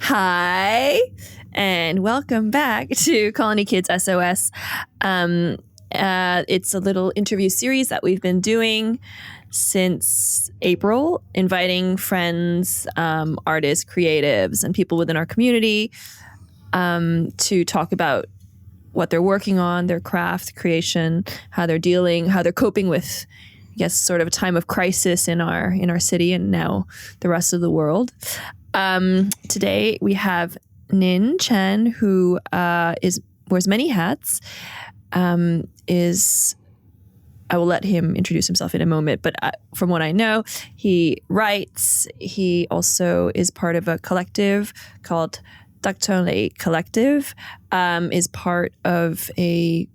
Hi, and welcome back to Colony Kids SOS. It's a little interview series that we've been doing since April, inviting friends, artists, creatives, and people within our community to talk about what they're working on, their craft, creation, how they're coping with, I guess, sort of a time of crisis in our city and now the rest of the world. Today we have Nin Chan, who wears many hats. I will let him introduce himself in a moment, but from what I know, he writes. He also is part of a collective called Untitled Collective. Is part of a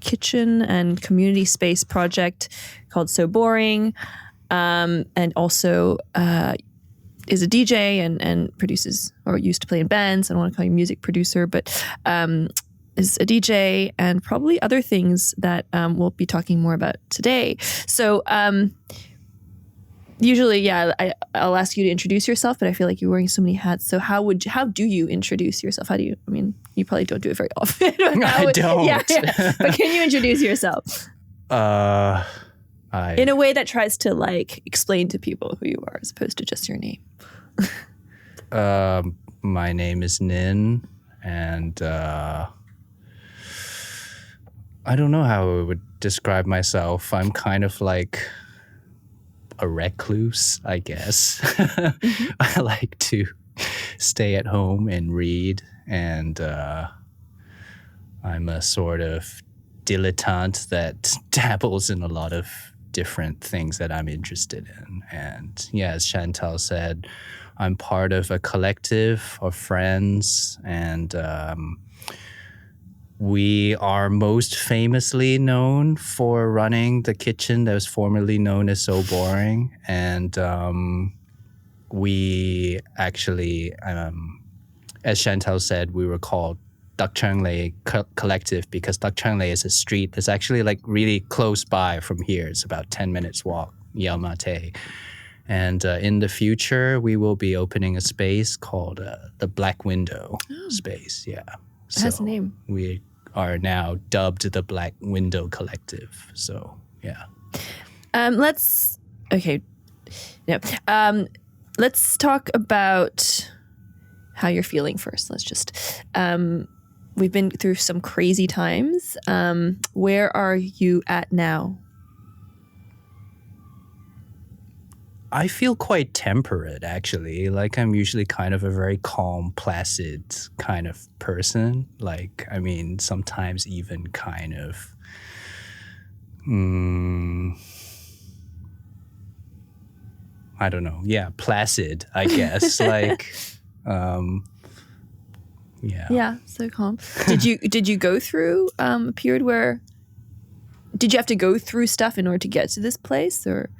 kitchen and community space project called So Boring, and also is a DJ and produces, or used to play in bands. I don't want to call you a music producer, but is a DJ and probably other things that we'll be talking more about today. So usually, I'll ask you to introduce yourself, but I feel like you're wearing so many hats. So how do you introduce yourself? You probably don't do it very often. I don't. Yeah. But can you introduce yourself? In a way that tries to explain to people who you are as opposed to just your name. My name is Nin, and I don't know how I would describe myself. I'm kind of like a recluse, I guess. I like to stay at home and read, and I'm a sort of dilettante that dabbles in a lot of different things that I'm interested in. And yeah, as Chantal said, I'm part of a collective of friends, and we are most famously known for running the kitchen that was formerly known as So Boring. And we actually, as Chantal said, we were called Dak Chang Lei Collective because Dak Chang Lei is a street that's actually really close by from here. It's about 10 minutes walk, Yau Ma Tei. And in the future, we will be opening a space called the Black Window space. Yeah. It has a name. We are now dubbed the Black Window Collective. So, yeah. Let's talk about how you're feeling first. Let's just, we've been through some crazy times. Where are you at now? I feel quite temperate, actually. I'm usually kind of a very calm, placid kind of person. Sometimes even kind of, I don't know. Yeah, placid, I guess. Yeah. Yeah, so calm. Did you go through a period where, did you have to go through stuff in order to get to this place, or?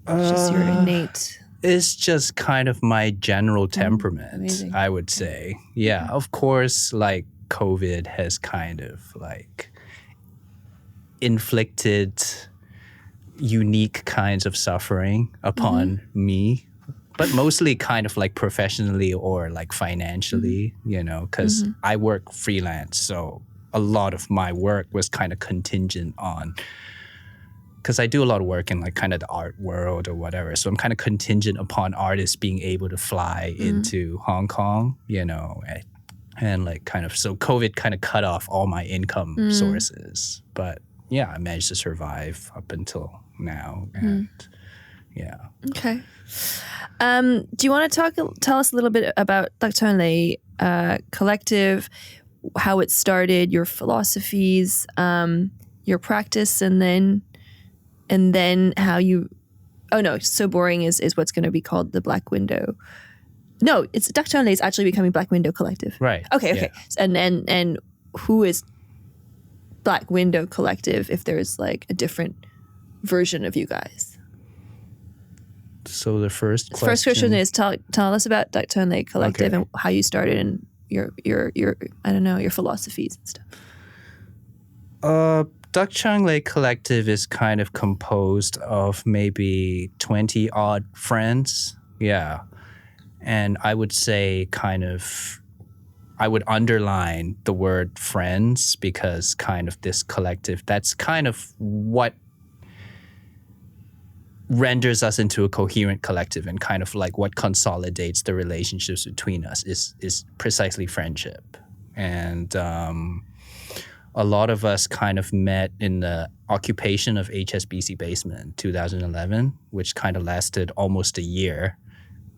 It's just your innate. It's just kind of my general temperament, I would say. Yeah, of course, COVID has kind of inflicted unique kinds of suffering upon me, but mostly kind of professionally or financially, because I work freelance. So a lot of my work was kind of contingent on, because I do a lot of work in kind of the art world or whatever. So I'm kind of contingent upon artists being able to fly into Hong Kong, and so COVID kind of cut off all my income sources. But yeah, I managed to survive up until now. And yeah. Okay. Do you want to tell us a little bit about Dak Chang Lei Collective, how it started, your philosophies, your practice, and then how you, So Boring is what's going to be called the Black Window. No, it's Dak Chang Lei is actually becoming Black Window Collective. Right. Okay. Yeah. And who is Black Window Collective if there's a different version of you guys? So the first question is tell us about Dak Chang Lei Collective and how you started and your I don't know, your philosophies and stuff. Duck Chung Lei Collective is kind of composed of maybe 20 odd friends. Yeah. And I would say I would underline the word friends because kind of this collective, that's kind of what renders us into a coherent collective, and kind of like what consolidates the relationships between us is precisely friendship. And a lot of us kind of met in the occupation of HSBC basement 2011, which kind of lasted almost a year,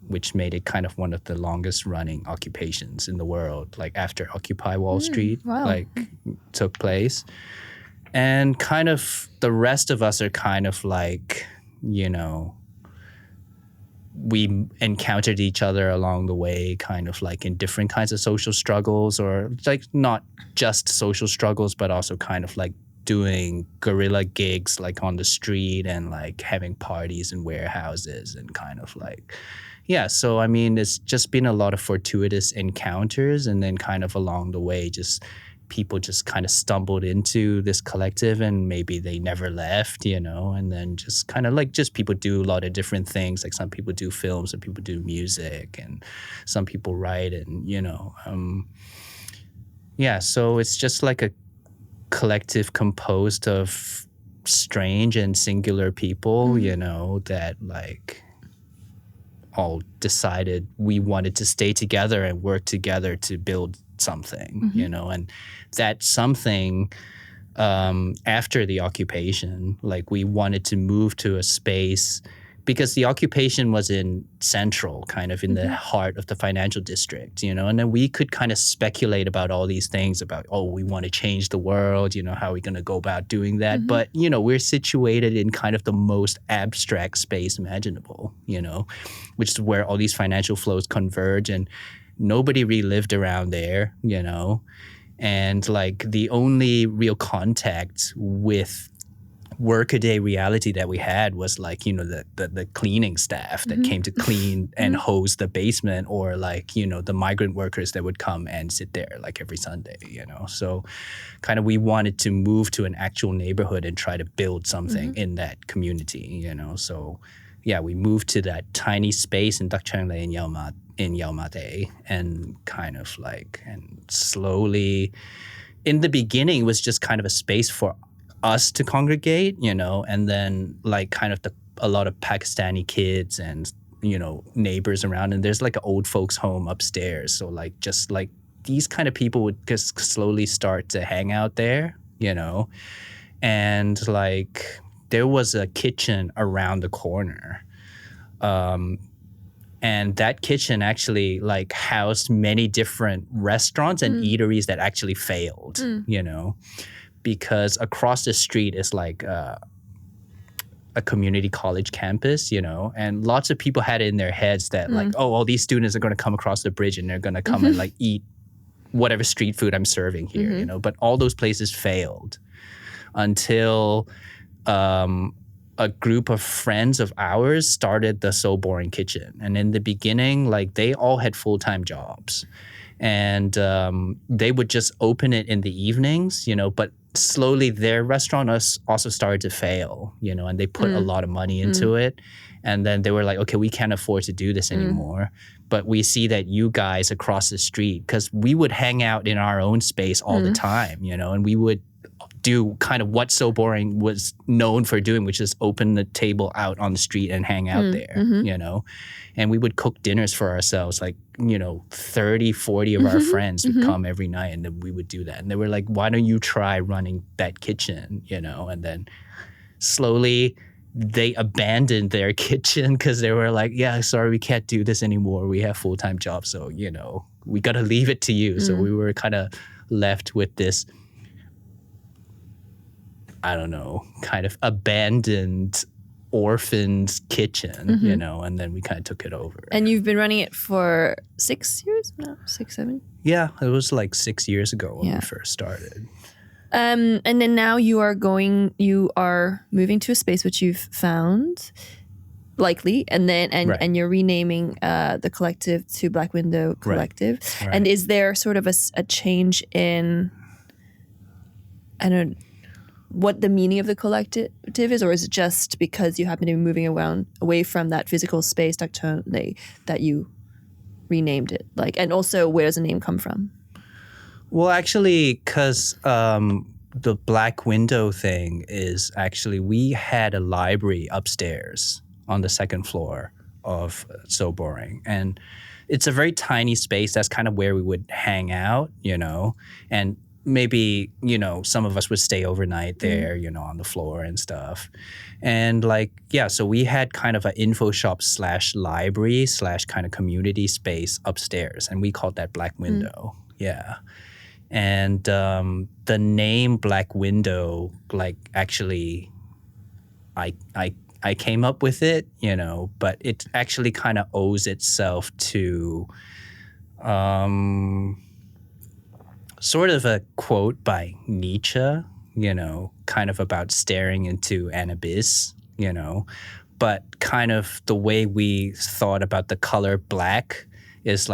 which made it kind of one of the longest running occupations in the world, like after Occupy Wall Street took place. And kind of the rest of us are kind of like, you know, we encountered each other along the way, kind of like in different kinds of social struggles, or like not just social struggles, but also kind of like doing guerrilla gigs like on the street and like having parties in warehouses and kind of like, yeah. So, I mean, it's just been a lot of fortuitous encounters, and then kind of along the way, just people just kind of stumbled into this collective, and maybe they never left, you know, and then just kind of like just people do a lot of different things. Like some people do films, some people do music, and some people write, and, you know, yeah. So it's just like a collective composed of strange and singular people, you know, that like all decided we wanted to stay together and work together to build something, you know, and that something after the occupation, like we wanted to move to a space because the occupation was in Central, kind of in the heart of the financial district, you know, and then we could kind of speculate about all these things about, oh, we want to change the world, you know, how are we going to go about doing that? But, you know, we're situated in kind of the most abstract space imaginable, you know, which is where all these financial flows converge, and nobody really lived around there, you know, and like the only real contact with workaday reality that we had was like, you know, the cleaning staff that came to clean and hose the basement, or like, you know, the migrant workers that would come and sit there like every Sunday, you know. So kind of we wanted to move to an actual neighborhood and try to build something in that community, you know. So yeah, we moved to that tiny space in Duck Chung Lei in Yau Ma Tei, and kind of like, and slowly in the beginning it was just kind of a space for us to congregate, you know, and then like kind of a lot of Pakistani kids and, you know, neighbors around, and there's like an old folks home upstairs. So like just like these kind of people would just slowly start to hang out there, you know, and like there was a kitchen around the corner. And that kitchen actually like housed many different restaurants and eateries that actually failed, you know, because across the street is like a community college campus, you know, and lots of people had it in their heads that like, oh, all these students are going to come across the bridge and they're going to come and like eat whatever street food I'm serving here, you know, but all those places failed until a group of friends of ours started the So Boring Kitchen. And in the beginning, like they all had full-time jobs, and they would just open it in the evenings, you know, but slowly their restaurant also started to fail, you know, and they put a lot of money into it. And then they were like, okay, we can't afford to do this anymore. But we see that you guys across the street, because we would hang out in our own space all the time, you know, and we would do kind of what So Boring was known for doing, which is open the table out on the street and hang out there, you know. And we would cook dinners for ourselves, like, you know, 30, 40 of our friends would come every night, and then we would do that. And they were like, why don't you try running that kitchen, you know? And then slowly they abandoned their kitchen because they were like, yeah, sorry, we can't do this anymore. We have full-time jobs, so, you know, we got to leave it to you. So we were kind of left with this, I don't know, kind of abandoned orphaned kitchen, you know, and then we kind of took it over. And you've been running it for 6 years? No, 6, 7? Yeah, it was like 6 years ago when we first started. And then now you are moving to a space which you've found, likely, and then and you're renaming the collective to Black Window Collective. Right. And is there sort of a change in, I don't know, what the meaning of the collective is, or is it just because you happen to be moving around away from that physical space that you renamed it? Like, and also, where does the name come from? Well, actually, because the black window thing is actually, we had a library upstairs on the second floor of So Boring. And it's a very tiny space. That's kind of where we would hang out, and maybe, some of us would stay overnight there, on the floor and stuff. And so we had kind of an info shop / library / kind of community space upstairs. And we called that Black Window. Yeah. And the name Black Window, actually, I came up with it, but it actually kind of owes itself to sort of a quote by Nietzsche, kind of about staring into an abyss, but kind of the way we thought about the color black is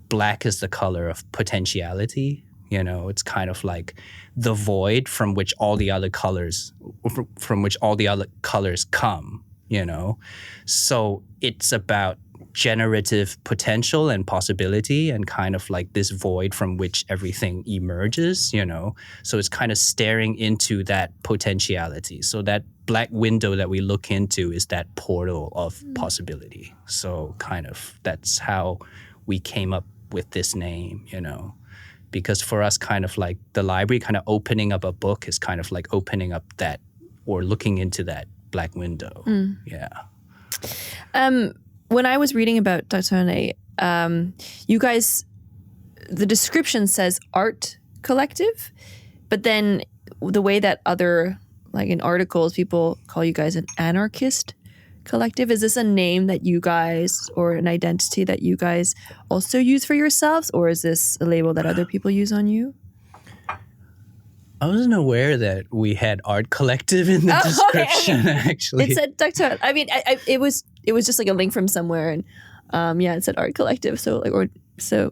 black is the color of potentiality. It's kind of like the void from which all the other colors come, So it's about generative potential and possibility, and kind of like this void from which everything emerges, So it's kind of staring into that potentiality. So that black window that we look into is that portal of possibility. So kind of that's how we came up with this name, Because for us, kind of like the library, kind of opening up a book is kind of like opening up that, or looking into that black window. Yeah. When I was reading about Dr. You guys, the description says art collective, but then the way that other, like in articles, people call you guys an anarchist collective. Is this a name that you guys, or an identity that you guys also use for yourselves, or is this a label that other people use on you? I wasn't aware that we had art collective in the description. Actually, it said Dr. It was just like a link from somewhere, and it said art collective.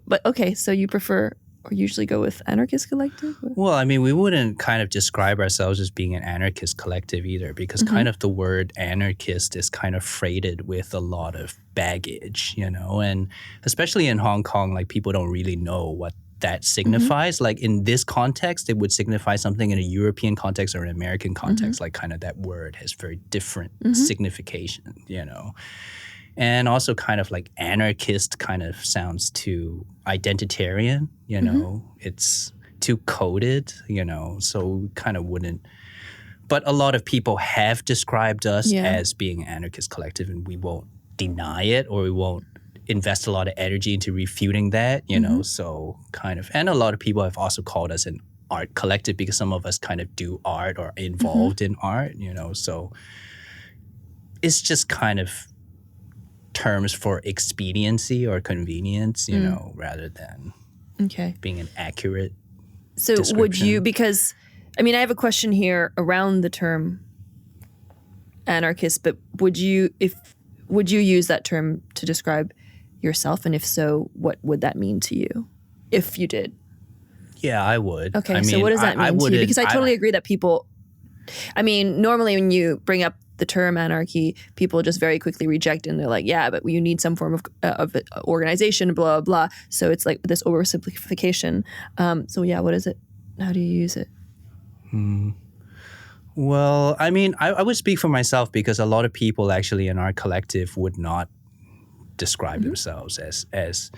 But okay, so you prefer or usually go with anarchist collective? Well, I mean, we wouldn't kind of describe ourselves as being an anarchist collective either, because kind of the word anarchist is kind of freighted with a lot of baggage, and especially in Hong Kong, like people don't really know what that signifies. Like in this context, it would signify something in a European context or an American context. Like kind of that word has very different signification, And also kind of like anarchist kind of sounds too identitarian, It's too coded, so we kind of wouldn't. But a lot of people have described us as being an anarchist collective, and we won't deny it, or we won't invest a lot of energy into refuting that, so kind of. And a lot of people have also called us an art collective because some of us kind of do art or are involved in art, so it's just kind of terms for expediency or convenience, rather than being an accurate description. Would you, because, I mean, I have a question here around the term anarchist, but would you use that term to describe yourself? And if so, what would that mean to you if you did? Yeah, I would. Okay, so what does that mean to you? Because I totally agree that people, normally when you bring up the term anarchy, people just very quickly reject it, and they're like, yeah, but you need some form of organization, blah, blah, blah. So it's like this oversimplification. What is it? How do you use it? Well, I mean, I would speak for myself, because a lot of people actually in our collective would not describe themselves as,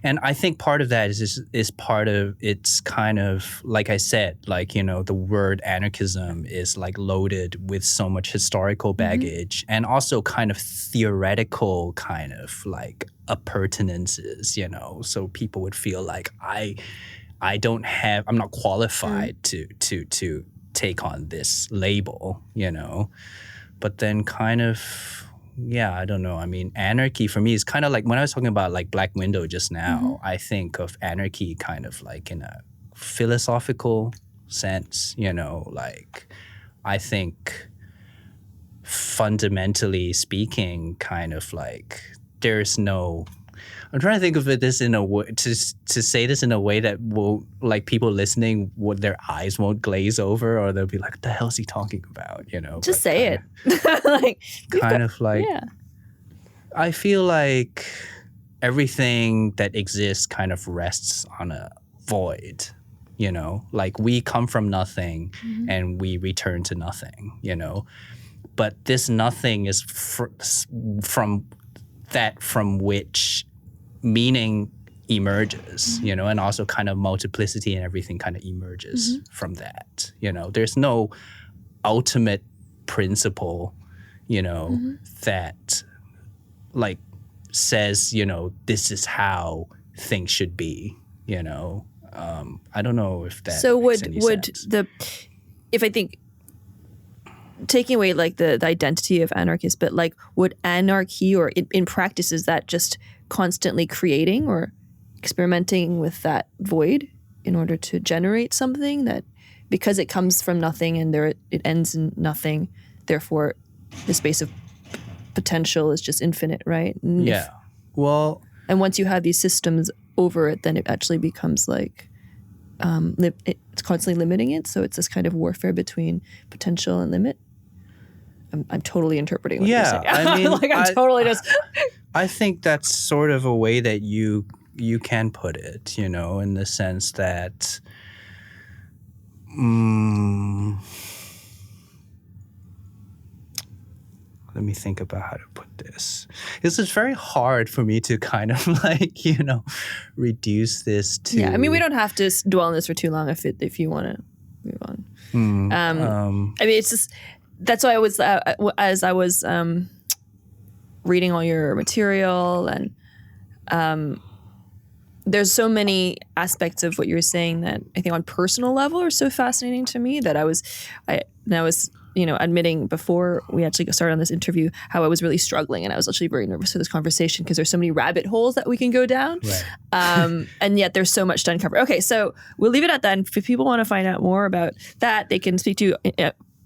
and I think part of that is part of, it's kind of, like I said, the word anarchism is like loaded with so much historical baggage, and also kind of theoretical kind of like appurtenances, so people would feel like I'm not qualified to take on this label, but then kind of, I don't know. I mean, anarchy for me is kind of like, when I was talking about like Black Window just now, I think of anarchy kind of like in a philosophical sense, like I think fundamentally speaking, kind of like there's no I'm trying to think of this in a way to say this in a way that will like people listening would their eyes won't glaze over or they'll be like, what the hell is he talking about? You know, Just say it. Like kind of like yeah. I feel like everything that exists kind of rests on a void, you know, like we come from nothing and we return to nothing, you know, but this nothing is from which meaning emerges, you know, and also kind of multiplicity and everything kind of emerges from that, you know. There's no ultimate principle, you know, that like says, you know, this is how things should be, you know. I don't know if that so makes would any sense. if I think taking away like the identity of anarchist, but like would anarchy or in practice is that just constantly creating or experimenting with that void in order to generate something that because it comes from nothing and there it ends in nothing, therefore the space of potential is just infinite, right? And Yeah. Well, and once you have these systems over it, then it actually becomes like it's constantly limiting it. So it's this kind of warfare between potential and limit. I'm totally interpreting what you're saying. I mean, like I'm totally just. I think that's sort of a way that you can put it, you know, in the sense that let me think about how to put this. It's just very hard for me to kind of like, you know, reduce this to. Yeah, I mean, we don't have to dwell on this for too long if you want to move on. I mean, it's just that's why I was as I was reading all your material and there's so many aspects of what you're saying that I think on personal level are so fascinating to me that I was you know, admitting before we actually started on this interview how I was really struggling and I was actually very nervous for this conversation because there's so many rabbit holes that we can go down. Right. And yet there's so much to uncover. Okay, so we'll leave it at that. And if people want to find out more about that, they can speak to you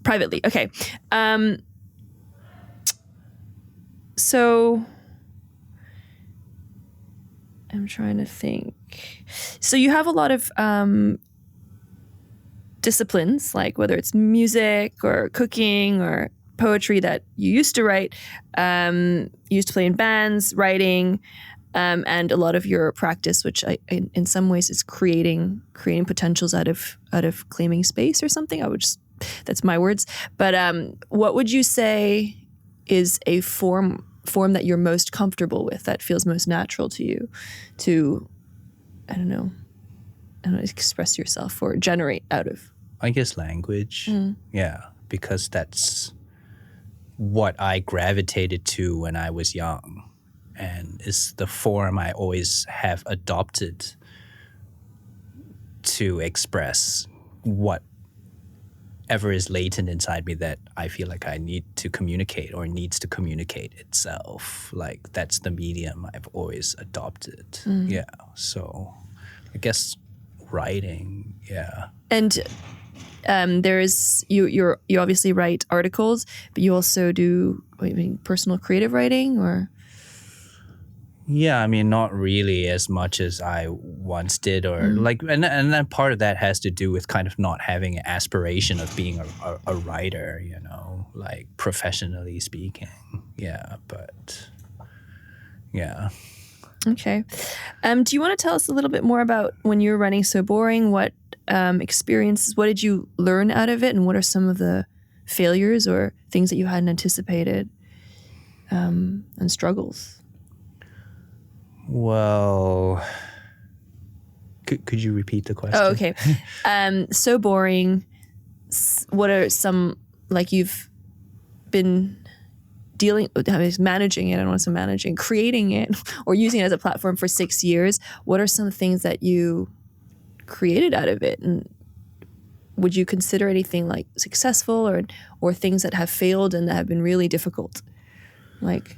privately. Okay. So I'm trying to think. So you have a lot of disciplines, like whether it's music or cooking or poetry that you used to write, you used to play in bands, writing, and a lot of your practice, which in some ways is creating potentials out of claiming space or something. That's my words. But what would you say is a form that you're most comfortable with, that feels most natural to you to, I don't know, express yourself or generate out of? I guess language. Yeah, because that's what I gravitated to when I was young and is the form I always have adopted to express whatever is latent inside me that I feel like I need to communicate or needs to communicate itself. Like that's the medium I've always adopted. Yeah, so I guess writing, yeah. And there's you obviously write articles, but you also do personal creative writing or? Yeah, I mean, not really as much as I once did, or like, and then part of that has to do with kind of not having an aspiration of being a writer, you know, like professionally speaking. Yeah, but yeah. Okay. Do you want to tell us a little bit more about when you were writing So Boring? What experiences, what did you learn out of it? And what are some of the failures or things that you hadn't anticipated and struggles? Well, could you repeat the question? Oh, okay. So Boring. What are some, like you've been managing it, I don't want to say managing, creating it or using it as a platform for 6 years. What are some things that you created out of it? And would you consider anything like successful or things that have failed and that have been really difficult? Like,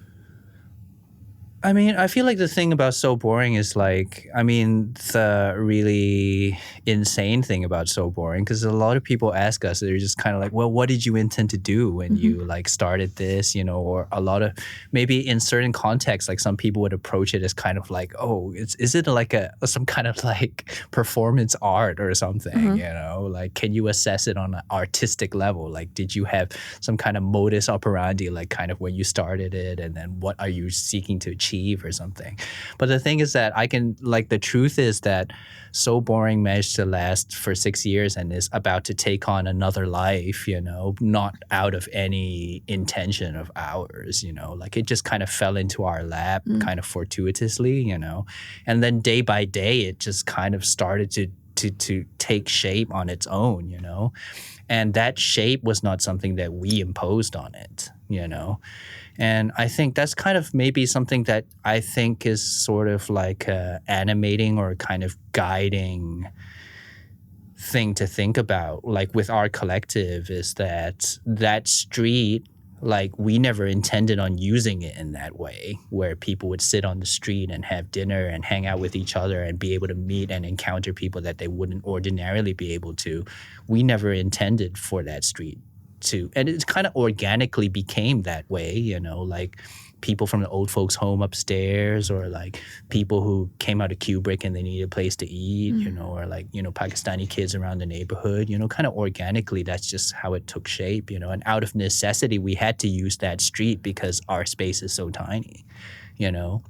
I mean, I feel like the thing about So Boring is like, I mean, the really insane thing about So Boring, because a lot of people ask us, they're just kind of like, well, what did you intend to do when you like started this, you know, or a lot of, maybe in certain contexts, like some people would approach it as kind of like, oh, is it like some kind of like performance art or something, you know, like, can you assess it on an artistic level? Like, did you have some kind of modus operandi, like kind of when you started it, and then what are you seeking to achieve or something? But the thing is that the truth is that So Boring managed to last for 6 years and is about to take on another life, you know, not out of any intention of ours, you know, like it just kind of fell into our lap kind of fortuitously, you know, and then day by day it just kind of started to take shape on its own, you know, and that shape was not something that we imposed on it, you know. And I think that's kind of maybe something that I think is sort of like a animating or kind of guiding thing to think about, like with our collective, is that street, like we never intended on using it in that way, where people would sit on the street and have dinner and hang out with each other and be able to meet and encounter people that they wouldn't ordinarily be able to. We never intended for that street to, and it kind of organically became that way, you know, like people from the old folks home upstairs, or like people who came out of Kubrick and they needed a place to eat, you know, or like, you know, Pakistani kids around the neighborhood, you know, kind of organically, that's just how it took shape, you know, and out of necessity, we had to use that street because our space is so tiny, you know.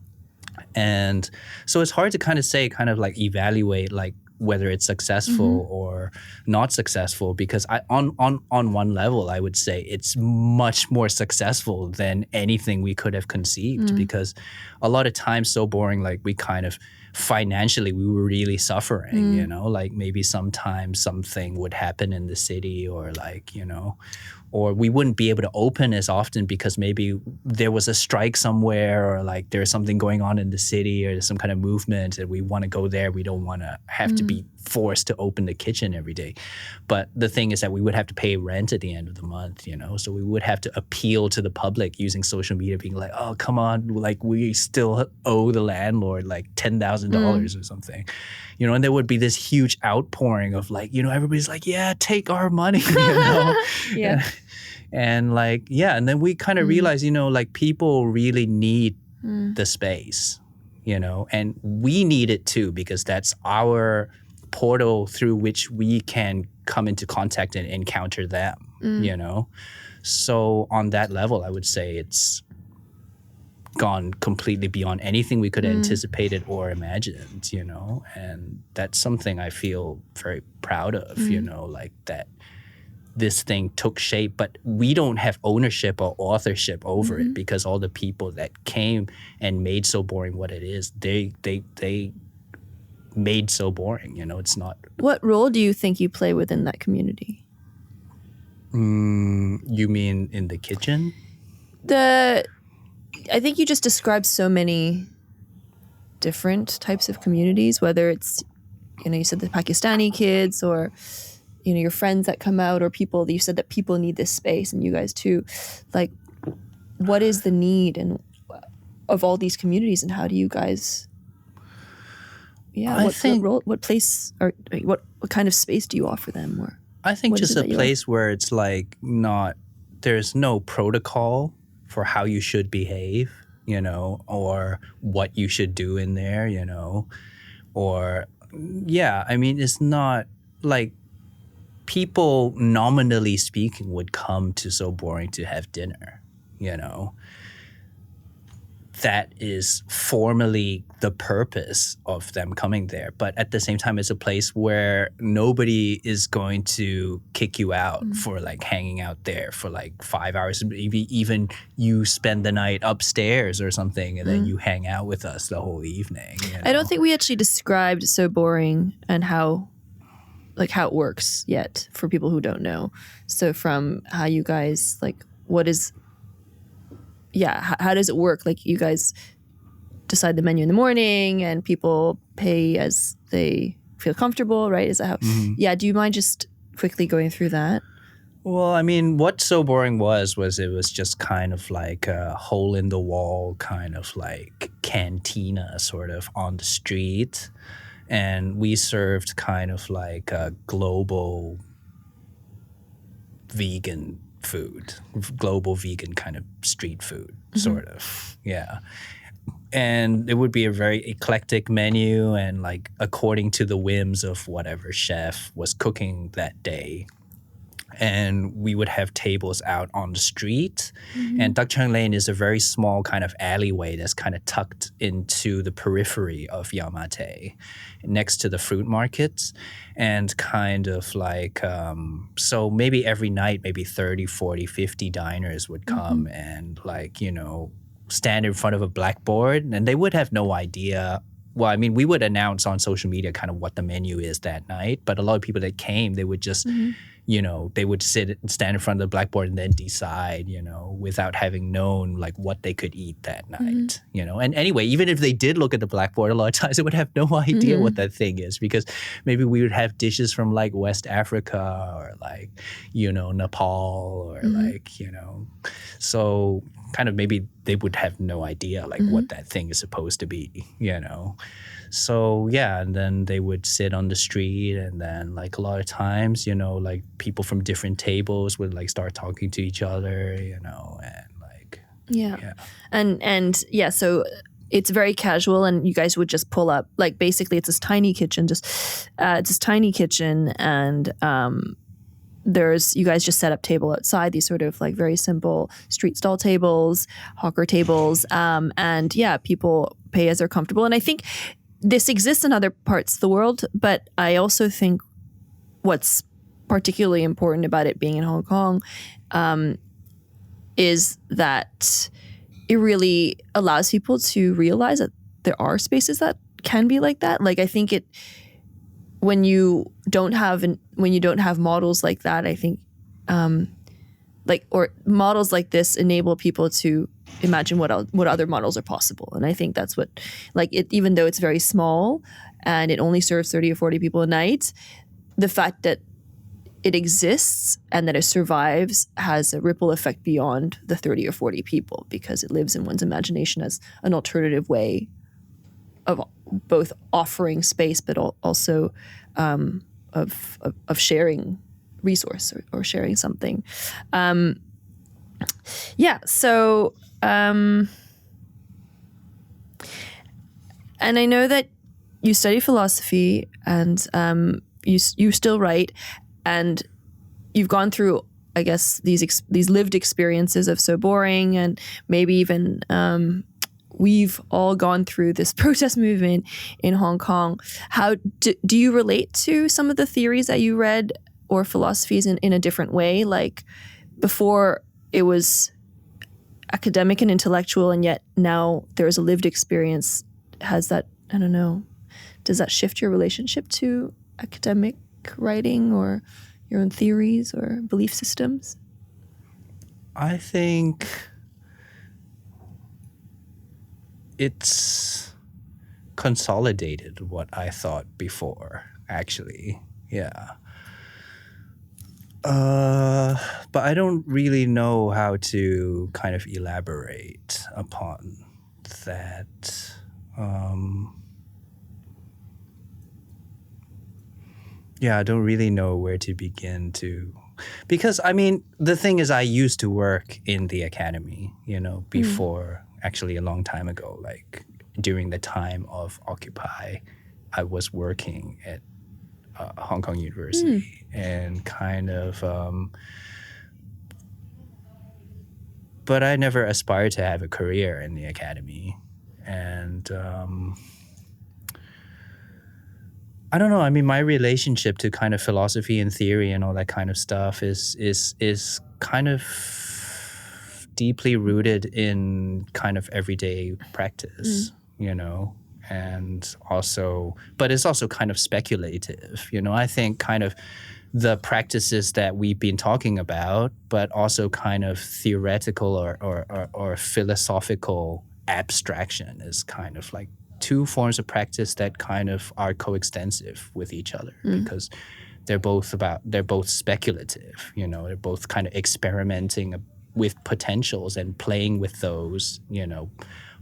And so it's hard to kind of say, kind of like evaluate like whether it's successful or not successful, because on one level, I would say it's much more successful than anything we could have conceived, because a lot of times So Boring, like we kind of financially, we were really suffering, you know, like maybe sometimes something would happen in the city, or like, you know, or we wouldn't be able to open as often because maybe there was a strike somewhere, or like there's something going on in the city, or there's some kind of movement and we want to go there. We don't want to have to be forced to open the kitchen every day. But the thing is that we would have to pay rent at the end of the month, you know, so we would have to appeal to the public using social media, being like, oh, come on, like we still owe the landlord like $10,000 or something, you know, and there would be this huge outpouring of like, you know, everybody's like, yeah, take our money, you know. Yeah. And like, yeah, and then we kind of realized, you know, like people really need the space, you know, and we need it too, because that's our portal through which we can come into contact and encounter them, you know. So on that level, I would say it's gone completely beyond anything we could have anticipated or imagined, you know, and that's something I feel very proud of, you know, like that this thing took shape, but we don't have ownership or authorship over it, because all the people that came and made So Boring what it is, they made So Boring, you know. It's not. What role do you think you play within that community? You mean in the kitchen? I think you just described so many different types of communities, whether it's, you know, you said the Pakistani kids, or, you know, your friends that come out, or people that you said that people need this space, and you guys too. Like, what is the need and of all these communities, and how do you guys? Yeah, what place, or what kind of space do you offer them? Or I think just a place where it's like there's no protocol for how you should behave, you know, or what you should do in there, you know, or yeah, I mean, it's not like people nominally speaking would come to So Boring to have dinner, you know. That is formally the purpose of them coming there. But at the same time, it's a place where nobody is going to kick you out for like hanging out there for like 5 hours. Maybe even you spend the night upstairs or something, and then you hang out with us the whole evening. You know? I don't think we actually described So Boring and how it works yet for people who don't know. So from how you guys, like, what is... Yeah, how does it work? Like, you guys decide the menu in the morning and people pay as they feel comfortable, right? Is that how? Yeah, do you mind just quickly going through that? Well, I mean, what So Boring was it was just kind of like a hole in the wall kind of like cantina sort of on the street, and we served kind of like a global vegan food, global vegan kind of street food, sort of. Yeah. And it would be a very eclectic menu and like according to the whims of whatever chef was cooking that day. And we would have tables out on the street. And Dak Chung Lane is a very small kind of alleyway that's kind of tucked into the periphery of Yamate, next to the fruit markets. And kind of like, so maybe every night, maybe 30, 40, 50 diners would come and like, you know, stand in front of a blackboard, and they would have no idea. Well, I mean, we would announce on social media kind of what the menu is that night, but a lot of people that came, they would just, you know, they would stand in front of the blackboard and then decide, you know, without having known like what they could eat that night, you know. And anyway, even if they did look at the blackboard, a lot of times they would have no idea what that thing is, because maybe we would have dishes from like West Africa or like, you know, Nepal or like, you know, so kind of maybe they would have no idea like what that thing is supposed to be, you know. So yeah, and then they would sit on the street, and then like a lot of times, you know, like people from different tables would like start talking to each other, you know, and like and so it's very casual, and you guys would just pull up, like basically it's this tiny kitchen, and you guys just set up table outside, these sort of like very simple street stall tables, hawker tables, and yeah, people pay as they're comfortable. And I think this exists in other parts of the world, but I also think what's particularly important about it being in Hong Kong is that it really allows people to realize that there are spaces that can be like that. Like I think when you don't have models like that, I think or models like this enable people to imagine what other models are possible. And I think that's what, like, it, even though it's very small and it only serves 30 or 40 people a night, the fact that it exists and that it survives has a ripple effect beyond the 30 or 40 people, because it lives in one's imagination as an alternative way of both offering space, but also of sharing resource or sharing something. So and I know that you study philosophy, and you still write, and you've gone through, I guess, these lived experiences of So Boring, and maybe even we've all gone through this protest movement in Hong Kong. How do you relate to some of the theories that you read or philosophies in a different way? Like before it was academic and intellectual, and yet now there's a lived experience. Has that, I don't know, does that shift your relationship to academic writing or your own theories or belief systems? I think it's consolidated what I thought before, actually. Yeah. But I don't really know how to kind of elaborate upon that. I don't really know where to begin to, because I mean, the thing is, I used to work in the academy, you know, before, actually a long time ago, like during the time of Occupy, I was working at Hong Kong University, and kind of, but I never aspired to have a career in the academy. And I don't know. I mean, my relationship to kind of philosophy and theory and all that kind of stuff is kind of deeply rooted in kind of everyday practice, you know, and also, but it's also kind of speculative, you know. I think kind of the practices that we've been talking about, but also kind of theoretical or philosophical abstraction is kind of like two forms of practice that kind of are coextensive with each other, because they're both speculative, you know, they're both kind of experimenting with potentials and playing with those, you know,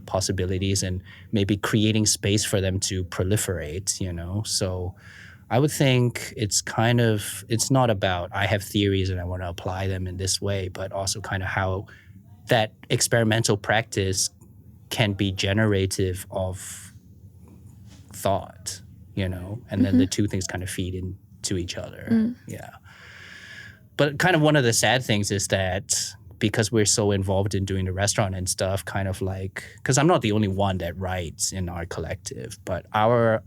possibilities and maybe creating space for them to proliferate, you know? So I would think it's not about I have theories and I want to apply them in this way, but also kind of how that experimental practice can be generative of thought, you know, and then the two things kind of feed into each other. Yeah. But kind of one of the sad things is that because we're so involved in doing the restaurant and stuff, kind of like, because I'm not the only one that writes in our collective, but our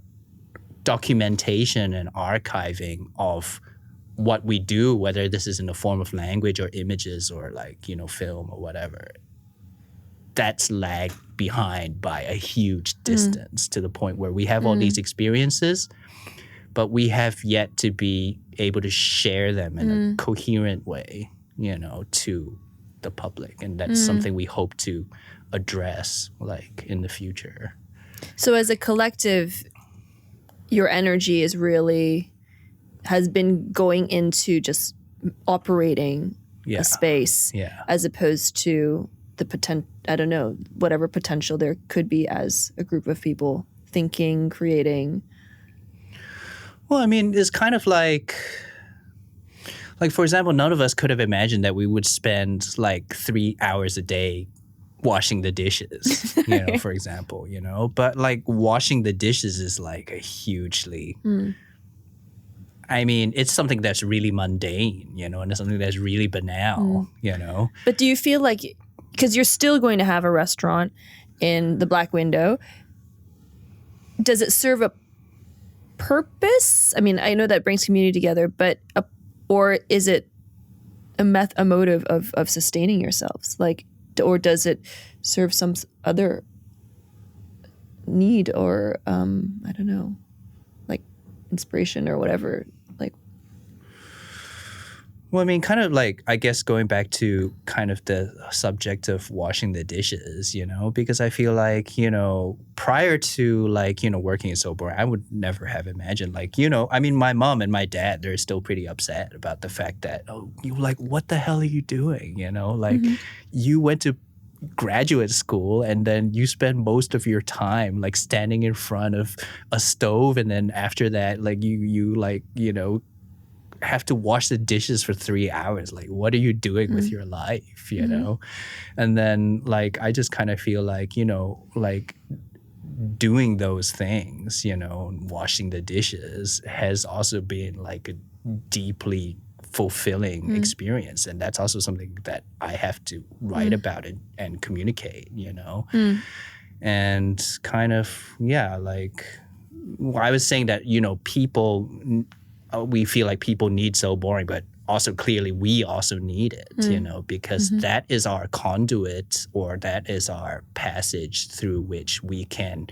documentation and archiving of what we do, whether this is in the form of language or images or like, you know, film or whatever, that's lagged behind by a huge distance to the point where we have all these experiences, but we have yet to be able to share them in a coherent way, you know, to the public. And that's something we hope to address like in the future. So as a collective, your energy has been going into just operating a space as opposed to the whatever potential there could be as a group of people thinking, creating. Well, I mean, it's kind of like, for example, none of us could have imagined that we would spend like 3 hours a day washing the dishes, you know, for example, you know, but like washing the dishes is like a hugely, I mean, it's something that's really mundane, you know, and it's something that's really banal, you know. But do you feel like, because you're still going to have a restaurant in the Black Window, does it serve a purpose? I mean, I know that brings community together, but or is it a motive of sustaining yourselves? Like, or does it serve some other need or I don't know, like inspiration or whatever? Like, well, I mean, kind of like, I guess going back to kind of the subject of washing the dishes, you know, because I feel like, you know, prior to like, you know, working in Sobor, I would never have imagined like, you know, I mean, my mom and my dad, they're still pretty upset about the fact that, oh, you like, what the hell are you doing? You know, like you went to graduate school and then you spend most of your time like standing in front of a stove, and then after that, like you like, you know, have to wash the dishes for 3 hours. Like, what are you doing with your life, you know? And then like, I just kind of feel like, you know, like doing those things, you know, washing the dishes has also been like a deeply fulfilling experience. And that's also something that I have to write about it and communicate, you know? And kind of, yeah, like I was saying that, you know, we feel like people need So Boring, but also clearly we also need it, you know, because that is our conduit, or that is our passage through which we can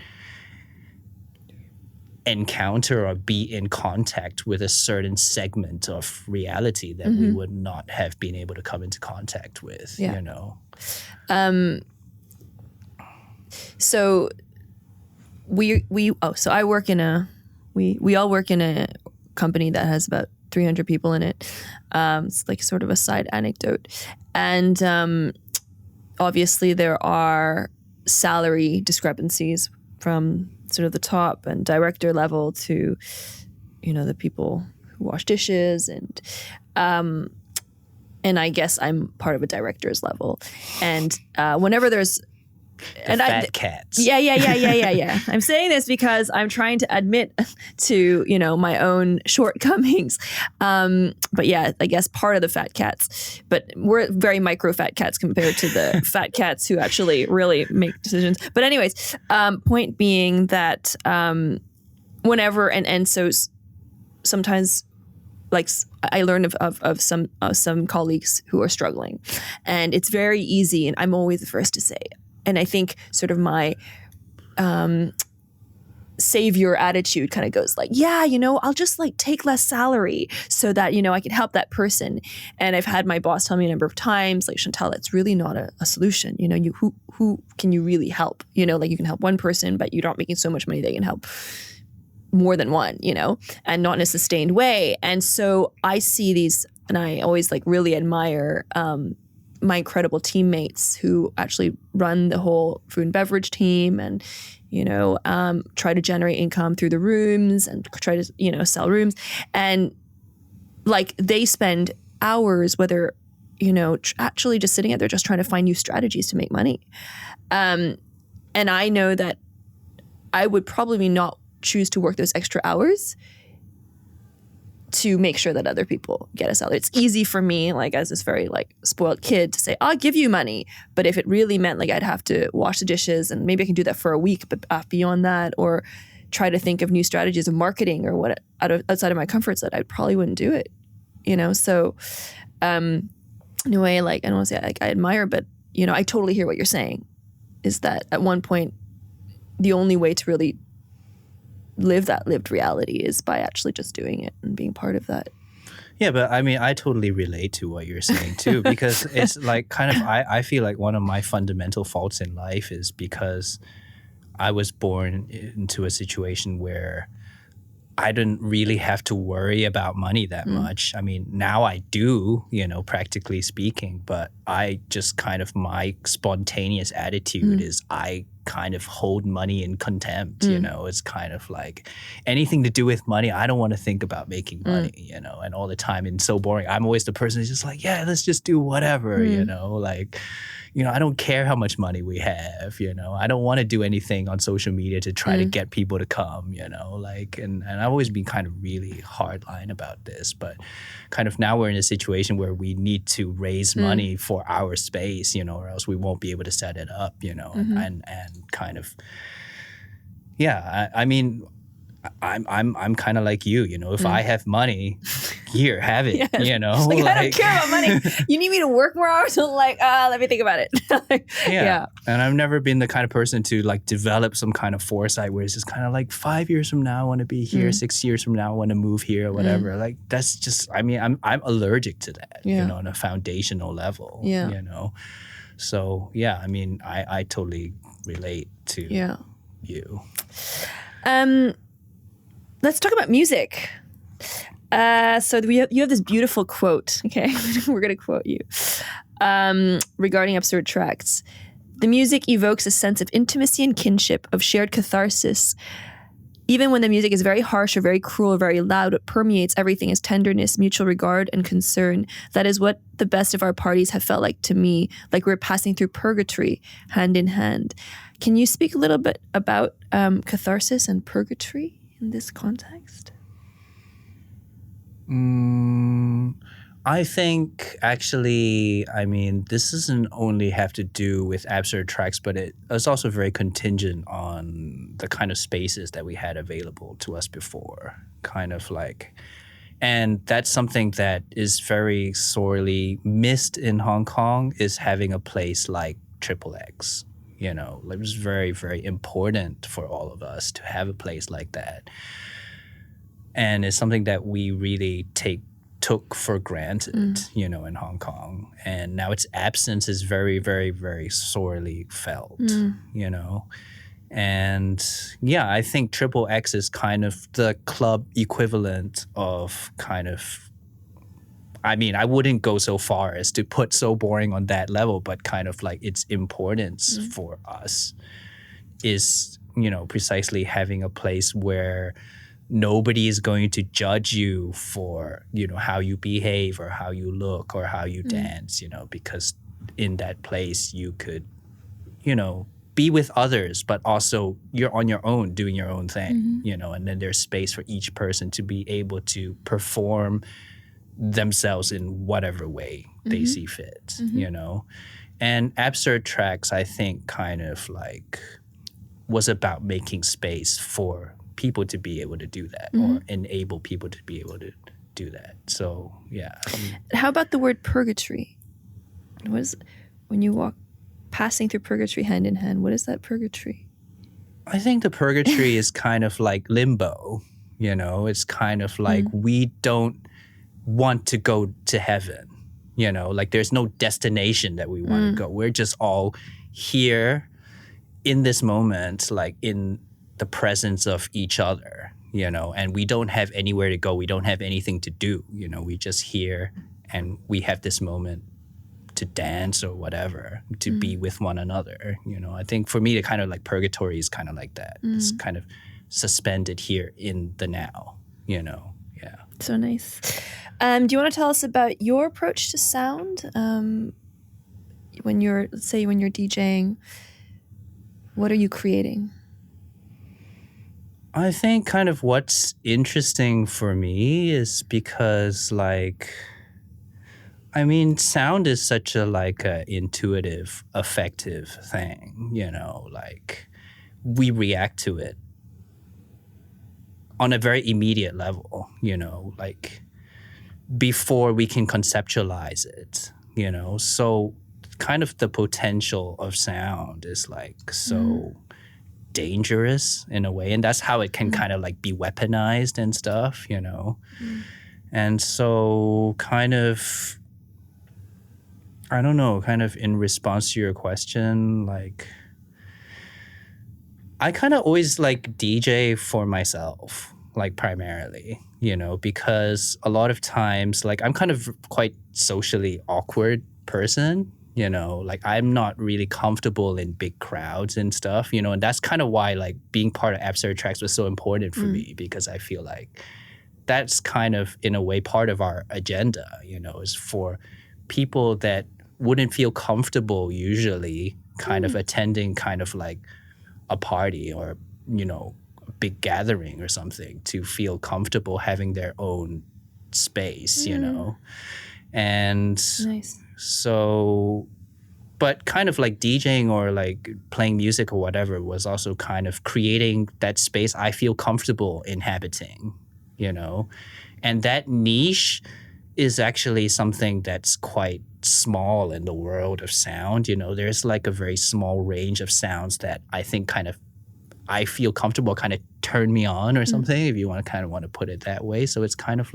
encounter or be in contact with a certain segment of reality that we would not have been able to come into contact with, you know. So so I work in we all work in a company that has about 300 people in it. It's like sort of a side anecdote. And obviously there are salary discrepancies from sort of the top and director level to, you know, the people who wash dishes. And I guess I'm part of a director's level. And whenever there's fat cats. Yeah. I'm saying this because I'm trying to admit to, you know, my own shortcomings. But yeah, I guess part of the fat cats. But we're very micro fat cats compared to the fat cats who actually really make decisions. But anyways, point being that whenever and so sometimes, like I learn of some colleagues who are struggling, and it's very easy, and I'm always the first to say. And I think sort of my savior attitude kind of goes like, yeah, you know, I'll just like take less salary so that, you know, I can help that person. And I've had my boss tell me a number of times, like, Chantal, that's really not a solution. You know, who can you really help? You know, like you can help one person, but you're not making so much money they can help more than one, you know, and not in a sustained way. And so I see these, and I always like really admire my incredible teammates who actually run the whole food and beverage team and, try to generate income through the rooms and try to, sell rooms. And like they spend hours, whether, actually just sitting out there just trying to find new strategies to make money. And I know that I would probably not choose to work those extra hours to make sure that other people get a salary. It's easy for me, like as this very like spoiled kid, to say, I'll give you money. But if it really meant like I'd have to wash the dishes and maybe I can do that for a week, but beyond that, or try to think of new strategies of marketing or what outside of my comfort zone, I probably wouldn't do it, So in a way, like, I don't want to say like I admire, but, I totally hear what you're saying is that at one point, the only way to really live that lived reality is by actually just doing it and being part of that. Yeah, but I mean, I totally relate to what you're saying too, because it's like kind of, I feel like one of my fundamental faults in life is because I was born into a situation where I didn't really have to worry about money that much. I mean, now I do, practically speaking, but I just kind of, my spontaneous attitude is I kind of hold money in contempt, It's kind of like anything to do with money, I don't want to think about making money, and all the time, and so boring. I'm always the person who's just like, yeah, let's just do whatever, like, I don't care how much money we have, I don't want to do anything on social media to try to get people to come, like, and I've always been kind of really hardline about this, but kind of now we're in a situation where we need to raise money for our space, or else we won't be able to set it up, and kind of, yeah, I mean, I'm kind of like you, if I have money, here, have it, Like, I don't care about money. You need me to work more hours? I'm like, let me think about it. Yeah. And I've never been the kind of person to like develop some kind of foresight where it's just kind of like 5 years from now I want to be here, 6 years from now I want to move here or whatever. Like that's just, I mean, I'm allergic to that, on a foundational level, So yeah, I mean, I totally relate to you. Let's talk about music. So you have this beautiful quote, okay? We're going to quote you. Regarding Absurd Tracks. The music evokes a sense of intimacy and kinship, of shared catharsis. Even when the music is very harsh or very cruel or very loud, it permeates everything as tenderness, mutual regard, and concern. That is what the best of our parties have felt like to me, like we're passing through purgatory, hand in hand. Can you speak a little bit about catharsis and purgatory in this context? I think actually, I mean, this doesn't only have to do with Absurd Tracks, but it's also very contingent on the kind of spaces that we had available to us before, kind of like, and that's something that is very sorely missed in Hong Kong, is having a place like XXX. Like, it was very, very important for all of us to have a place like that. And it's something that we really took for granted, in Hong Kong. And now its absence is very, very, very sorely felt, And yeah, I think XXX is kind of the club equivalent of kind of, I mean, I wouldn't go so far as to put so boring on that level, but kind of like its importance for us is, precisely having a place where nobody is going to judge you for, how you behave or how you look or how you dance, because in that place you could, be with others, but also you're on your own doing your own thing, and then there's space for each person to be able to perform themselves in whatever way they see fit, And Absurd Tracks, I think, kind of like was about making space for people to be able to do that or enable people to be able to do that. So, yeah. How about the word purgatory? When you walk passing through purgatory hand in hand, what is that purgatory? I think the purgatory is kind of like limbo, It's kind of like we don't want to go to heaven, Like there's no destination that we want to go. We're just all here in this moment, like in the presence of each other, and we don't have anywhere to go. We don't have anything to do, we just here and we have this moment to dance or whatever, to be with one another. I think for me, the kind of like purgatory is kind of like that. It's kind of suspended here in the now, yeah. So nice. Do you want to tell us about your approach to sound? When you're DJing, what are you creating? I think kind of what's interesting for me is because sound is such a intuitive, effective thing, we react to it on a very immediate level, before we can conceptualize it, so kind of the potential of sound is so dangerous in a way, and that's how it can kind of be weaponized and stuff, and so kind of, I don't know, kind of in response to your question, I kind of always DJ for myself, primarily, because a lot of times, I'm kind of quite socially awkward person, I'm not really comfortable in big crowds and stuff, and that's kind of why being part of Absurd Tracks was so important for me, because I feel that's kind of in a way part of our agenda, is for people that wouldn't feel comfortable usually kind of attending kind of a party or, a big gathering or something, to feel comfortable having their own space, and nice. So, but kind of DJing or playing music or whatever was also kind of creating that space I feel comfortable inhabiting, and that niche is actually something that's quite small in the world of sound. There's a very small range of sounds that I think kind of I feel comfortable, kind of turn me on or something, if you want to put it that way. So it's kind of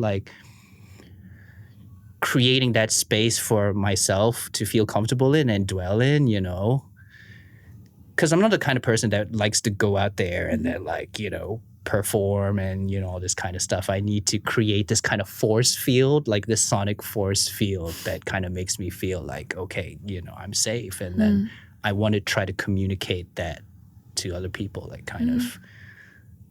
creating that space for myself to feel comfortable in and dwell in, because I'm not the kind of person that likes to go out there and then perform and all this kind of stuff. I need to create this kind of force field, this sonic force field that kind of makes me feel okay, I'm safe, and then I want to try to communicate that to other people, of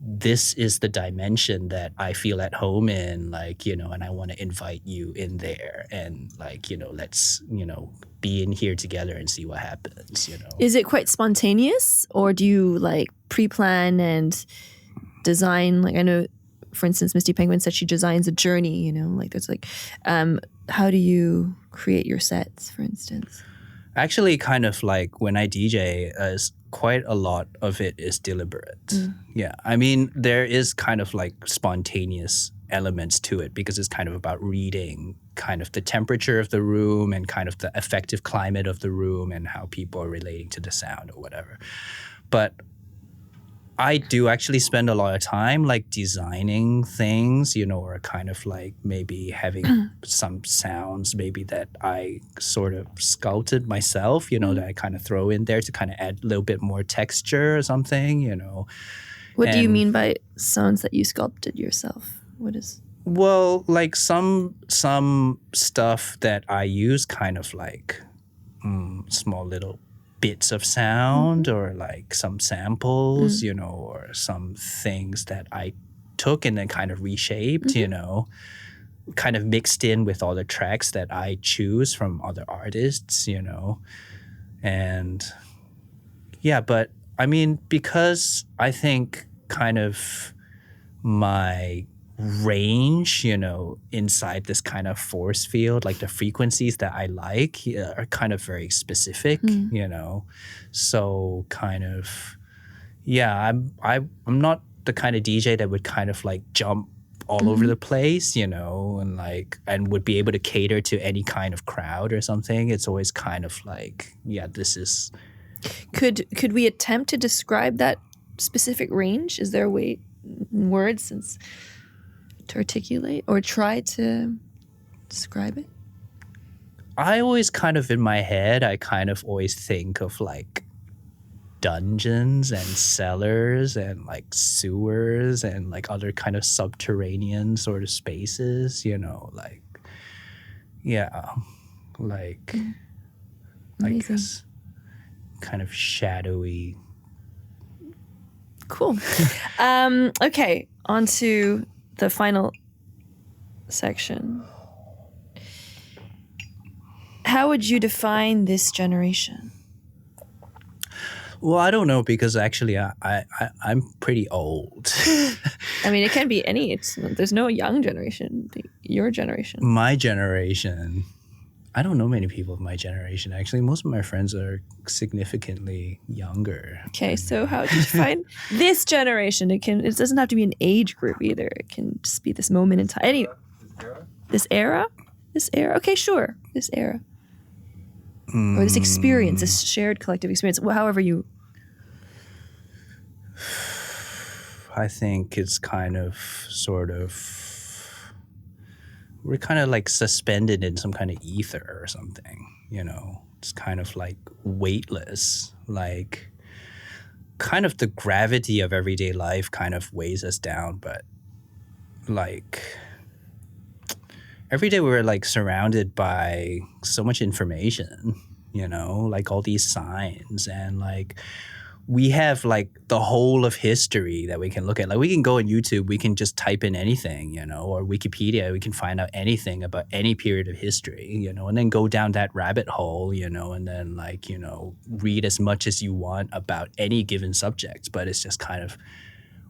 this is the dimension that I feel at home in, and I want to invite you in there, and let's be in here together and see what happens. Is it quite spontaneous, or do you pre-plan and design? I know, for instance, Misty Penguin said she designs a journey, there's how do you create your sets, for instance? Actually, kind of when I DJ, quite a lot of it is deliberate. Yeah, there is kind of spontaneous elements to it, because it's kind of about reading kind of the temperature of the room and kind of the effective climate of the room and how people are relating to the sound or whatever. But I do actually spend a lot of time designing things, or kind of maybe having some sounds maybe that I sort of sculpted myself, that I kind of throw in there to kind of add a little bit more texture or something, What do you mean by sounds that you sculpted yourself? What is? Well, some stuff that I use kind of small little bits of sound or some samples, or some things that I took and then kind of reshaped, kind of mixed in with all the tracks that I choose from other artists, and yeah, but because I think kind of my range, inside this kind of force field, the frequencies that I are kind of very specific, so kind of, yeah, I'm not the kind of DJ that would kind of jump all over the place, and would be able to cater to any kind of crowd or something. It's always kind of yeah, this is. Could we attempt to describe that specific range? Is there a way in words to articulate or try to describe it? I always kind of, in my head, I kind of always think of dungeons and cellars and sewers and other kind of subterranean sort of spaces, yeah, I Amazing. guess, kind of shadowy. Cool. Okay, on to the final section. How would you define this generation? Well, I don't know because actually I'm pretty old. I mean, it can be any. There's no young generation. Your generation. My generation, I don't know many people of my generation. Actually, most of my friends are significantly younger. Okay, so how would you define this generation? It doesn't have to be an age group either. It can just be this moment in time. This era? Okay, sure. This era. Or this experience, this shared collective experience. Well, however you. I think it's kind of, sort of, we're kind of like suspended in some kind of ether or something, you know? It's kind of like weightless, like kind of the gravity of everyday life kind of weighs us down, but like every day we're like surrounded by so much information, you know, like all these signs, and like we have like the whole of history that we can look at. Like we can go on YouTube, we can just type in anything, you know, or Wikipedia, we can find out anything about any period of history, you know, and then go down that rabbit hole, you know, and then like, you know, read as much as you want about any given subject. But it's just kind of,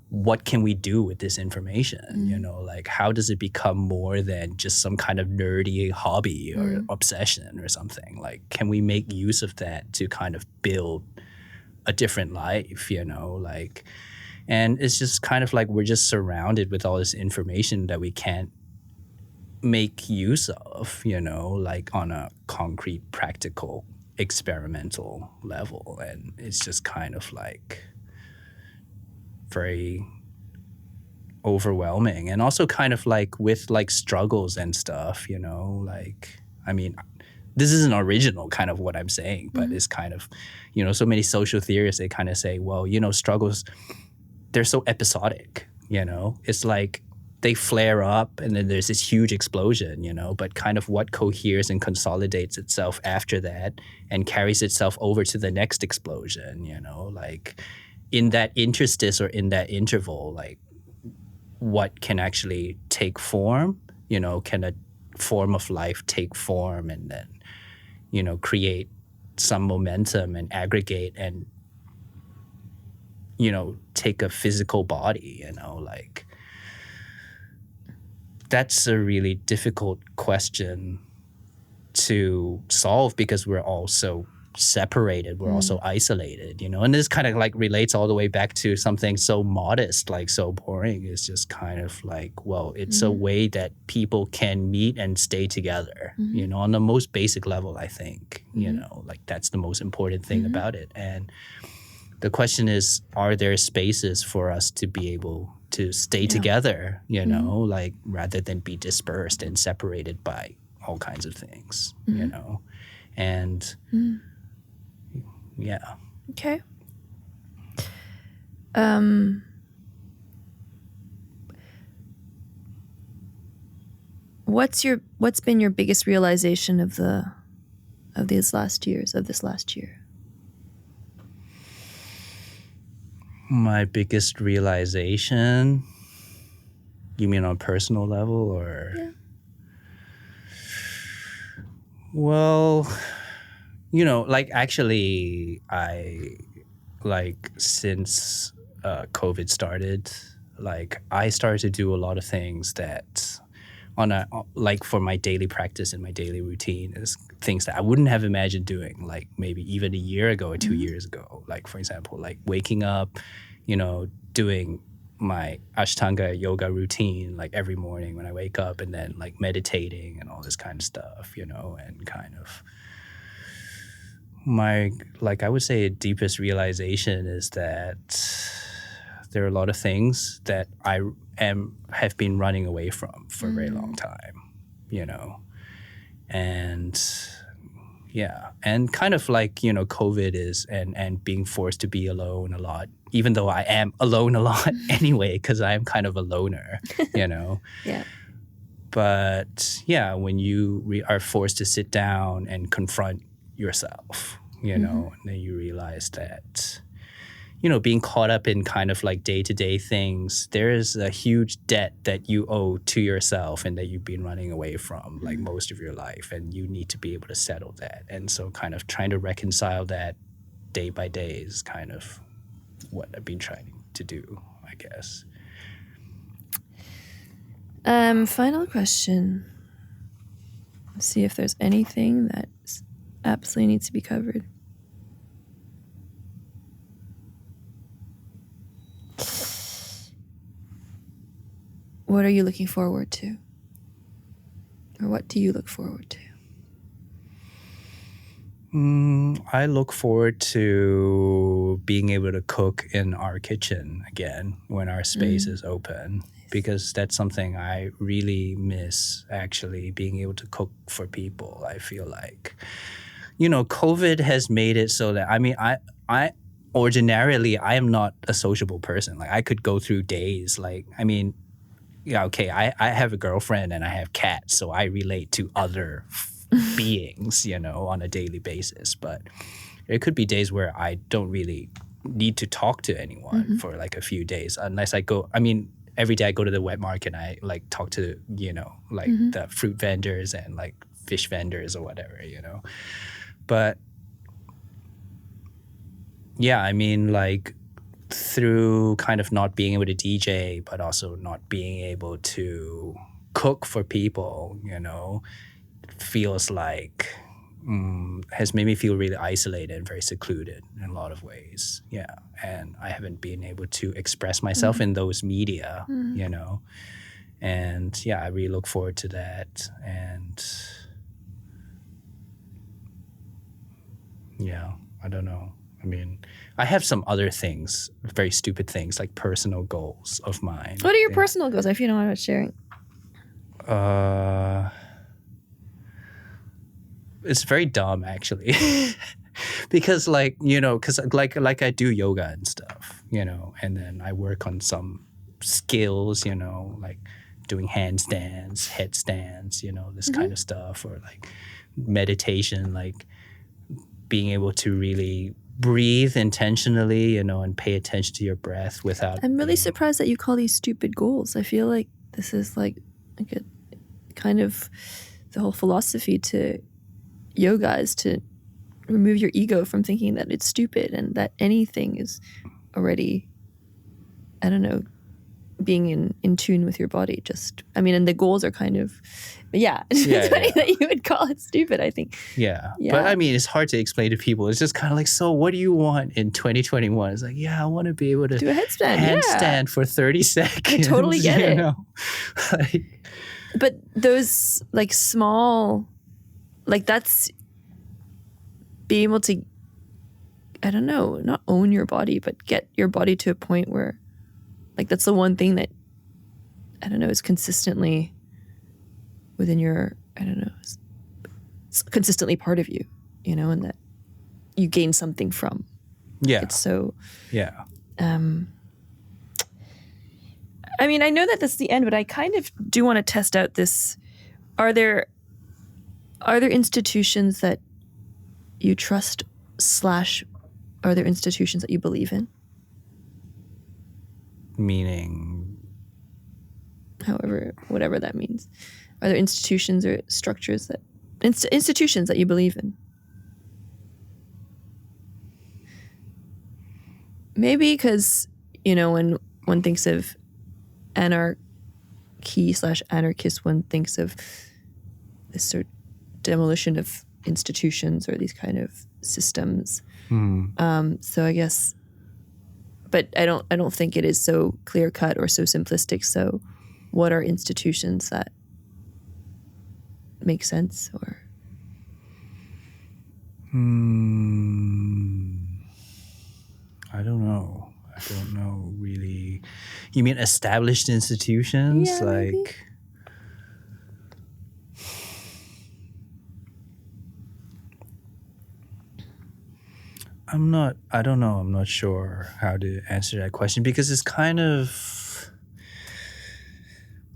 what can we do with this information? You know, like how does it become more than just some kind of nerdy hobby or obsession or something? Like, can we make use of that to kind of build a different life, you know, like, and it's just kind of like we're just surrounded with all this information that we can't make use of, you know, like on a concrete, practical, experimental level. And it's just kind of like very overwhelming, and also kind of like with like struggles and stuff, you know, like, I mean, this isn't original kind of what I'm saying, but it's kind of, you know, so many social theorists, they kind of say, well, you know, struggles, they're so episodic, you know, it's like they flare up and then there's this huge explosion, you know, but kind of what coheres and consolidates itself after that and carries itself over to the next explosion, you know, like in that interstice or in that interval, like what can actually take form, you know, can a form of life take form and then, you know, create some momentum and aggregate and, you know, take a physical body, you know, like that's a really difficult question to solve because we're all so separated, we're also isolated, you know, and this kind of like relates all the way back to something so modest, like so boring. It's just kind of like, well, it's a way that people can meet and stay together, you know, on the most basic level, I think, you know, like that's the most important thing about it. And the question is, are there spaces for us to be able to stay together, you know, like rather than be dispersed and separated by all kinds of things, you know, and yeah. Okay. What's been your biggest realization of this last year? My biggest realization, you mean on a personal level or? Yeah. Well, you know, like actually I, like since COVID started, like I started to do a lot of things that on a, like for my daily practice and my daily routine is things that I wouldn't have imagined doing like maybe even a year ago or 2 years ago. Like for example, like waking up, you know, doing my Ashtanga yoga routine like every morning when I wake up, and then like meditating and all this kind of stuff, you know, and kind of my, like I would say deepest realization is that there are a lot of things that I have been running away from for a very long time, you know, and yeah, and kind of like, you know, COVID is and being forced to be alone a lot, even though I am alone a lot anyway, because I am kind of a loner, you know. Yeah. But yeah, when you are forced to sit down and confront yourself, you know, and then you realize that, you know, being caught up in kind of like day-to-day things, there is a huge debt that you owe to yourself and that you've been running away from like most of your life, and you need to be able to settle that. And so kind of trying to reconcile that day by day is kind of what I've been trying to do, I guess. Final question. Let's see if there's anything that absolutely needs to be covered. What are you looking forward to? Or what do you look forward to? I look forward to being able to cook in our kitchen again when our space is open, because that's something I really miss, actually, being able to cook for people. I feel like, you know, COVID has made it so that, I mean, I ordinarily, I am not a sociable person. Like, I could go through days, like, I mean, yeah, okay, I have a girlfriend and I have cats, so I relate to other beings, you know, on a daily basis. But there could be days where I don't really need to talk to anyone for like a few days, unless I go, I mean, every day I go to the wet market and I like talk to, you know, like the fruit vendors and like fish vendors or whatever, you know. But yeah, I mean, like, through kind of not being able to DJ, but also not being able to cook for people, you know, feels like, has made me feel really isolated and very secluded in a lot of ways. Yeah. And I haven't been able to express myself in those media, you know. And yeah, I really look forward to that. And yeah, I don't know. I mean, I have some other things, very stupid things, like personal goals of mine. What are your personal goals, if you don't mind sharing? It's very dumb, actually. Because, like, you know, because like I do yoga and stuff, you know, and then I work on some skills, you know, like doing handstands, headstands, you know, this kind of stuff, or like meditation, like being able to really breathe intentionally, you know, and pay attention to your breath without. I'm really surprised that you call these stupid goals. I feel like this is like a kind of the whole philosophy to yoga is to remove your ego from thinking that it's stupid and that anything is already, I don't know, being in tune with your body. Just, I mean, and the goals are kind of, it's funny that you would call it stupid, I think. Yeah. But I mean, it's hard to explain to people. It's just kind of like, so what do you want in 2021? It's like, I want to be able to do a handstand for 30 seconds. I totally get it. Know? Like, but those like small, like that's being able to, I don't know, not own your body, but get your body to a point where, like, that's the one thing that, I don't know, is consistently within your, I don't know, it's consistently part of you, you know, and that you gain something from. Yeah. It's so. Yeah. I mean, I know that that's the end, but I kind of do want to test out this. Are there institutions that you trust / are there institutions that you believe in? Meaning? However, whatever that means. Are there institutions or structures that, institutions that you believe in? Maybe because, you know, when one thinks of anarchy / anarchist, one thinks of this sort of demolition of institutions or these kind of systems. So I guess, but I don't think it is so clear cut or so simplistic. So what are institutions that make sense? Or I don't know. I don't know really. You mean established institutions? Yeah, like maybe. I don't know. I'm not sure how to answer that question, because it's kind of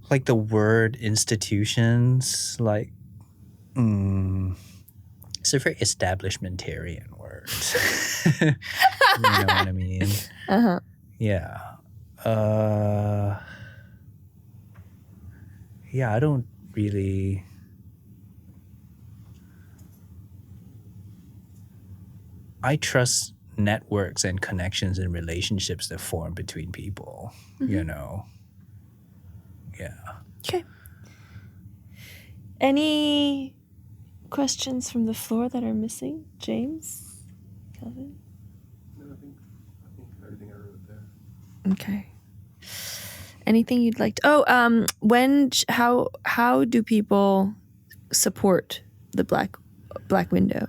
like the word institutions, like, It's a very establishmentarian word. You know what I mean? Uh-huh. Yeah. Yeah, I don't really. I trust networks and connections and relationships that form between people, you know? Yeah. Okay. Any questions from the floor that are missing? James? Kelvin? No, I think everything I wrote there. Okay. Anything you'd like to how do people support the black window?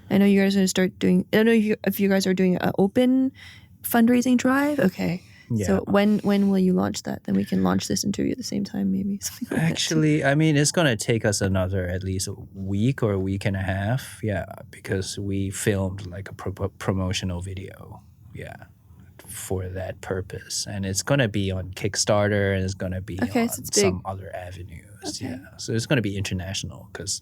I know you guys are gonna start doing I don't know if you guys are doing an open fundraising drive. Okay. Yeah. So when will you launch that? Then we can launch this interview at the same time, maybe. Something like that. Actually, I mean, it's going to take us another at least a week or a week and a half. Yeah, because we filmed like a promotional video. Yeah, for that purpose. And it's going to be on Kickstarter and it's going to be Okay, on so it's big. some other avenues. Okay. Yeah, so it's going to be international because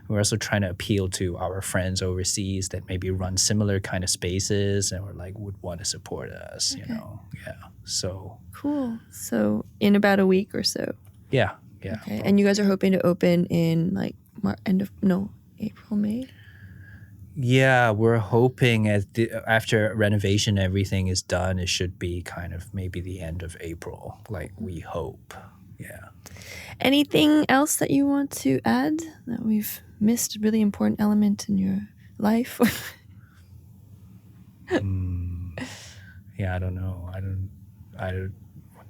we're also trying to appeal to our friends overseas that maybe run similar kind of spaces and would want to support us, you know. Yeah, so. Cool. So in about a week or so. Yeah. Okay. And you guys are hoping to open in like April, May? Yeah, we're hoping after renovation, everything is done. It should be kind of maybe the end of April, like we hope. Yeah. Anything else that you want to add that we've missed? A really important element in your life? Yeah, I don't know. I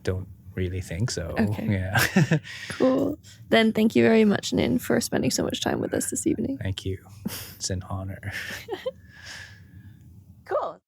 don't really think so. Okay. Yeah. Cool. Then thank you very much, Nin, for spending so much time with us this evening. Thank you. It's an honor. Cool.